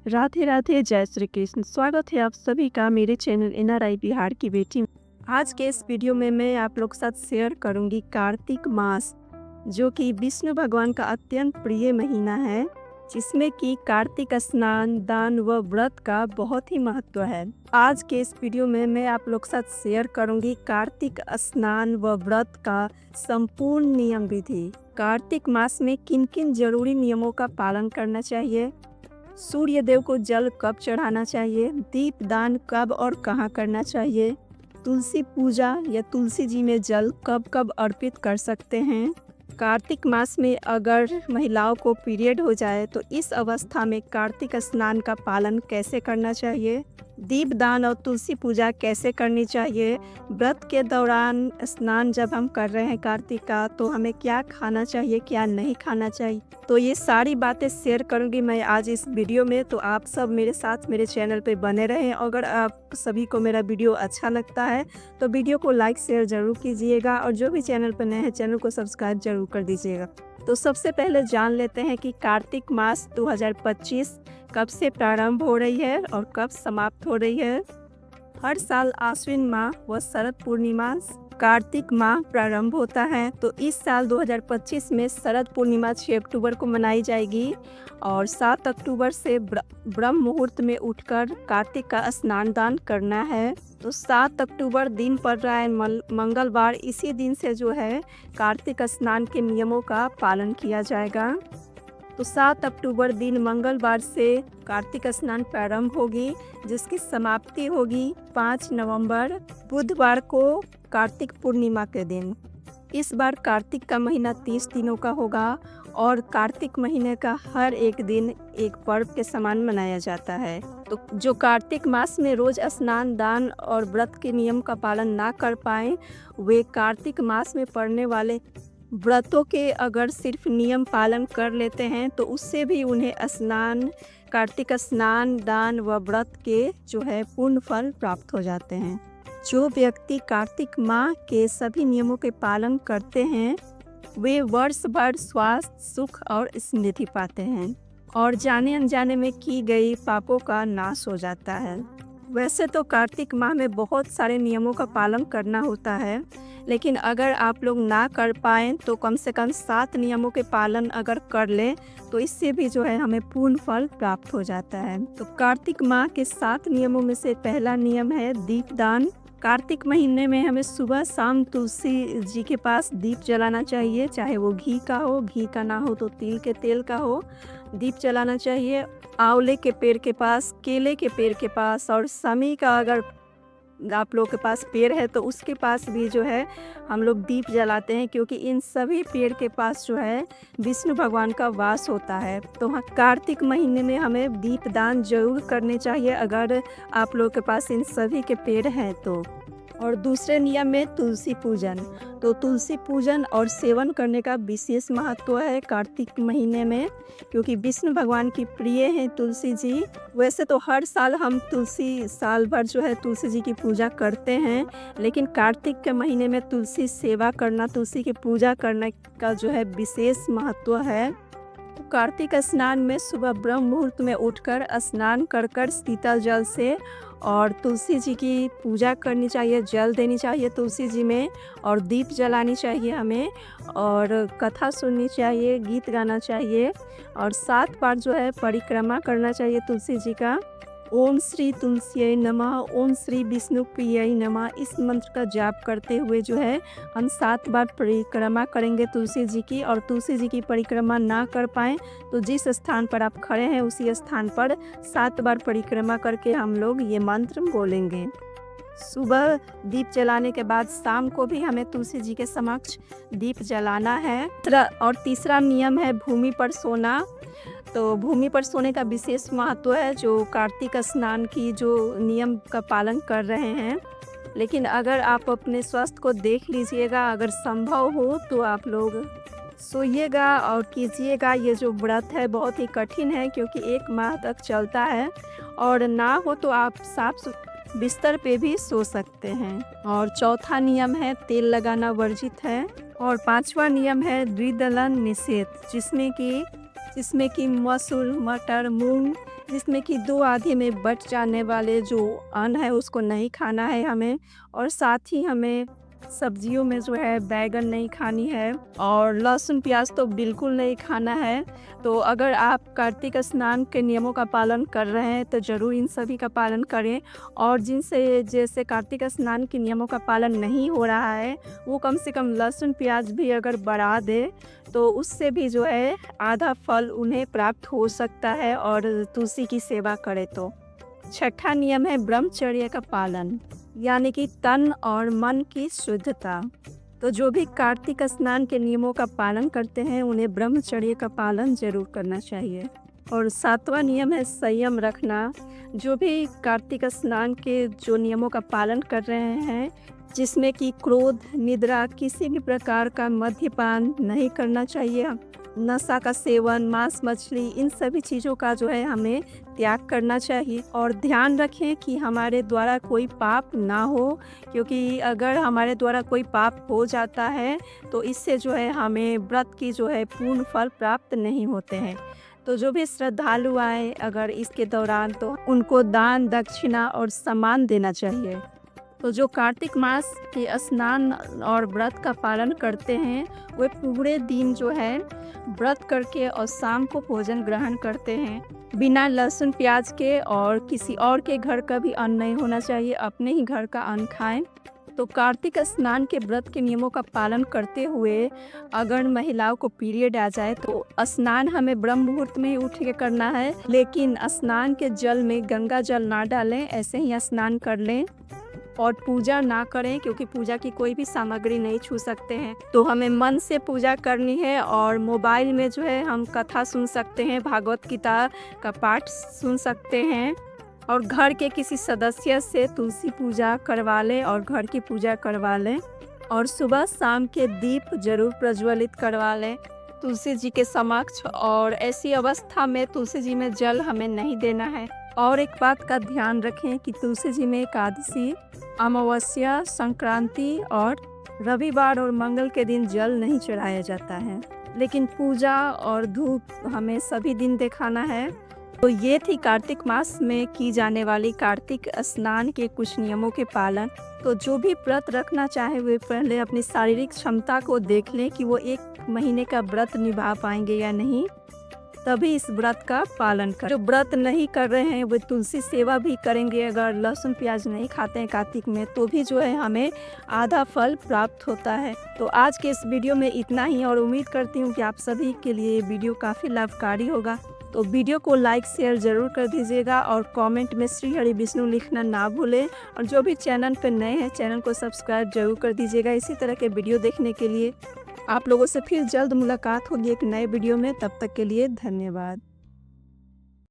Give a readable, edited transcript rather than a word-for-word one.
राधे राधे, जय श्री कृष्ण। स्वागत है आप सभी का मेरे चैनल एनआरआई बिहार की बेटी में। आज के इस वीडियो में मैं आप लोग के साथ शेयर करूंगी कार्तिक मास, जो कि विष्णु भगवान का अत्यंत प्रिय महीना है, जिसमें कि कार्तिक स्नान, दान व व्रत का बहुत ही महत्व है। आज के इस वीडियो में मैं आप लोग के साथ शेयर करूंगी कार्तिक स्नान व व्रत का संपूर्ण नियम विधि। कार्तिक मास में किन किन जरूरी नियमों का पालन करना चाहिए, सूर्य देव को जल कब चढ़ाना चाहिए, दीप दान कब और कहाँ करना चाहिए, तुलसी पूजा या तुलसी जी में जल कब कब अर्पित कर सकते हैं। कार्तिक मास में अगर महिलाओं को पीरियड हो जाए तो इस अवस्था में कार्तिक स्नान का पालन कैसे करना चाहिए, दीप दान और तुलसी पूजा कैसे करनी चाहिए, व्रत के दौरान स्नान जब हम कर रहे हैं कार्तिक का तो हमें क्या खाना चाहिए, क्या नहीं खाना चाहिए। तो ये सारी बातें शेयर करूंगी मैं आज इस वीडियो में। तो आप सब मेरे साथ मेरे चैनल पे बने रहें। अगर आप सभी को मेरा वीडियो अच्छा लगता है तो वीडियो को लाइक शेयर ज़रूर कीजिएगा, और जो भी चैनल पर नए हैं चैनल को सब्सक्राइब जरूर कर दीजिएगा। तो सबसे पहले जान लेते हैं कि कार्तिक मास 2025 कब से प्रारंभ हो रही है और कब समाप्त हो रही है। हर साल आश्विन माह व शरद पूर्णिमा कार्तिक माह प्रारंभ होता है। तो इस साल 2025 में शरद पूर्णिमा 6 अक्टूबर को मनाई जाएगी और 7 अक्टूबर से ब्रह्म मुहूर्त में उठकर कार्तिक का स्नान दान करना है। तो 7 अक्टूबर दिन पड़ रहा है मंगलवार। इसी दिन से जो है कार्तिक स्नान के नियमों का पालन किया जाएगा। तो 7 अक्टूबर दिन मंगलवार से कार्तिक स्नान प्रारंभ होगी, जिसकी समाप्ति होगी 5 नवंबर बुधवार को कार्तिक पूर्णिमा के दिन। इस बार कार्तिक का महीना 30 दिनों का होगा और कार्तिक महीने का हर एक दिन एक पर्व के समान मनाया जाता है। तो जो कार्तिक मास में रोज स्नान दान और व्रत के नियम का पालन ना कर पाए, वे कार्तिक मास में पड़ने वाले व्रतों के अगर सिर्फ नियम पालन कर लेते हैं तो उससे भी उन्हें कार्तिक स्नान दान व व्रत के जो है पूर्ण फल प्राप्त हो जाते हैं। जो व्यक्ति कार्तिक माह के सभी नियमों के पालन करते हैं वे वर्ष भर स्वास्थ्य, सुख और समृद्धि पाते हैं और जाने अनजाने में की गई पापों का नाश हो जाता है। वैसे तो कार्तिक माह में बहुत सारे नियमों का पालन करना होता है, लेकिन अगर आप लोग ना कर पाएँ तो कम से कम 7 नियमों के पालन अगर कर लें तो इससे भी जो है हमें पूर्ण फल प्राप्त हो जाता है। तो कार्तिक माह के 7 नियमों में से पहला नियम है दीपदान। कार्तिक महीने में हमें सुबह शाम तुलसी जी के पास दीप जलाना चाहिए, चाहे वो घी का हो, घी का ना हो तो तिल के तेल का हो, दीप जलाना चाहिए। आंवले के पेड़ के पास, केले के पेड़ के पास और समी का अगर आप लोग के पास पेड़ है तो उसके पास भी जो है हम लोग दीप जलाते हैं, क्योंकि इन सभी पेड़ के पास जो है विष्णु भगवान का वास होता है। तो कार्तिक महीने में हमें दीप दान जरूर करने चाहिए अगर आप लोग के पास इन सभी के पेड़ हैं तो। और दूसरे नियम में तुलसी पूजन। तो तुलसी पूजन और सेवन करने का विशेष महत्व है कार्तिक महीने में, क्योंकि विष्णु भगवान की प्रिय हैं तुलसी जी। वैसे तो हर साल हम साल भर जो है तुलसी जी की पूजा करते हैं, लेकिन कार्तिक के महीने में तुलसी सेवा करना, तुलसी की पूजा करने का जो है विशेष महत्व है। तो कार्तिक स्नान में सुबह ब्रह्म मुहूर्त में उठकर स्नान कर शीतल जल से और तुलसी जी की पूजा करनी चाहिए, जल देनी चाहिए तुलसी जी में, और दीप जलानी चाहिए हमें, और कथा सुननी चाहिए, गीत गाना चाहिए, और 7 बार जो है परिक्रमा करना चाहिए तुलसी जी का। ओम श्री तुलसी नमः, ओम श्री विष्णु प्रिय नमः, इस मंत्र का जाप करते हुए जो है हम 7 बार परिक्रमा करेंगे तुलसी जी की। और तुलसी जी की परिक्रमा ना कर पाएँ तो जिस स्थान पर आप खड़े हैं उसी स्थान पर 7 बार परिक्रमा करके हम लोग ये मंत्र बोलेंगे। सुबह दीप जलाने के बाद शाम को भी हमें तुलसी जी के समक्ष दीप जलाना है। और तीसरा नियम है भूमि पर सोना। तो भूमि पर सोने का विशेष महत्व है जो कार्तिक स्नान की जो नियम का पालन कर रहे हैं। लेकिन अगर आप अपने स्वास्थ्य को देख लीजिएगा, अगर संभव हो तो आप लोग सोइएगा और कीजिएगा। ये जो व्रत है बहुत ही कठिन है, क्योंकि 1 माह तक चलता है, और ना हो तो आप साफ बिस्तर पे भी सो सकते हैं। और चौथा नियम है तेल लगाना वर्जित है। और 5वां नियम है द्विदलन निषेध, जिसमें कि मसूर, मटर, मूंग जिसमें कि 2 आधे में बँट जाने वाले जो अन्न है उसको नहीं खाना है हमें, और साथ ही हमें सब्जियों में जो है बैंगन नहीं खानी है और लहसुन प्याज तो बिल्कुल नहीं खाना है। तो अगर आप कार्तिक स्नान के नियमों का पालन कर रहे हैं तो ज़रूर इन सभी का पालन करें, और जिनसे जैसे कार्तिक स्नान के नियमों का पालन नहीं हो रहा है वो कम से कम लहसुन प्याज भी अगर बढ़ा दे तो उससे भी जो है आधा फल उन्हें प्राप्त हो सकता है, और तुलसी की सेवा करे तो। छठा नियम है ब्रह्मचर्य का पालन, यानी कि तन और मन की शुद्धता। तो जो भी कार्तिक स्नान के नियमों का पालन करते हैं उन्हें ब्रह्मचर्य का पालन जरूर करना चाहिए। और 7वां नियम है संयम रखना। जो भी कार्तिक स्नान के जो नियमों का पालन कर रहे हैं, जिसमें कि क्रोध, निद्रा, किसी भी प्रकार का मद्यपान नहीं करना चाहिए, नशा का सेवन, मांस मछली, इन सभी चीज़ों का जो है हमें त्याग करना चाहिए। और ध्यान रखें कि हमारे द्वारा कोई पाप ना हो, क्योंकि अगर हमारे द्वारा कोई पाप हो जाता है तो इससे जो है हमें व्रत की जो है पूर्ण फल प्राप्त नहीं होते हैं। तो जो भी श्रद्धालु आए अगर इसके दौरान, तो उनको दान, दक्षिणा और सम्मान देना चाहिए। तो जो कार्तिक मास के स्नान और व्रत का पालन करते हैं वे पूरे दिन जो है व्रत करके और शाम को भोजन ग्रहण करते हैं बिना लहसुन प्याज के, और किसी और के घर का भी अन्न नहीं होना चाहिए, अपने ही घर का अन्न खाएं। तो कार्तिक स्नान के व्रत के नियमों का पालन करते हुए अगर महिलाओं को पीरियड आ जाए तो स्नान हमें ब्रह्म मुहूर्त में ही उठ के करना है, लेकिन स्नान के जल में गंगा जल ना डालें, ऐसे ही स्नान कर लें और पूजा ना करें, क्योंकि पूजा की कोई भी सामग्री नहीं छू सकते हैं। तो हमें मन से पूजा करनी है, और मोबाइल में जो है हम कथा सुन सकते हैं, भागवत गीता का पाठ सुन सकते हैं, और घर के किसी सदस्य से तुलसी पूजा करवा लें और घर की पूजा करवा लें, और सुबह शाम के दीप जरूर प्रज्वलित करवा लें तुलसी जी के समक्ष। और ऐसी अवस्था में तुलसी जी में जल हमें नहीं देना है। और एक बात का ध्यान रखें कि तुलसी जी में एकादशी, अमावस्या, संक्रांति और रविवार और मंगल के दिन जल नहीं चढ़ाया जाता है, लेकिन पूजा और धूप हमें सभी दिन दिखाना है। तो ये थी कार्तिक मास में की जाने वाली कार्तिक स्नान के कुछ नियमों के पालन। तो जो भी व्रत रखना चाहे वे पहले अपनी शारीरिक क्षमता को देख लें कि वो 1 महीने का व्रत निभा पाएंगे या नहीं, तभी इस व्रत का पालन करें। जो व्रत नहीं कर रहे हैं वे तुलसी सेवा भी करेंगे, अगर लहसुन प्याज नहीं खाते हैं कार्तिक में, तो भी जो है हमें आधा फल प्राप्त होता है। तो आज के इस वीडियो में इतना ही, और उम्मीद करती हूँ कि आप सभी के लिए वीडियो काफ़ी लाभकारी होगा। तो वीडियो को लाइक शेयर ज़रूर कर दीजिएगा, और कमेंट में श्री हरि विष्णु लिखना ना भूलें, और जो भी चैनल पर नए हैं चैनल को सब्सक्राइब जरूर कर दीजिएगा इसी तरह के वीडियो देखने के लिए। आप लोगों से फिर जल्द मुलाकात होगी एक नए वीडियो में, तब तक के लिए धन्यवाद।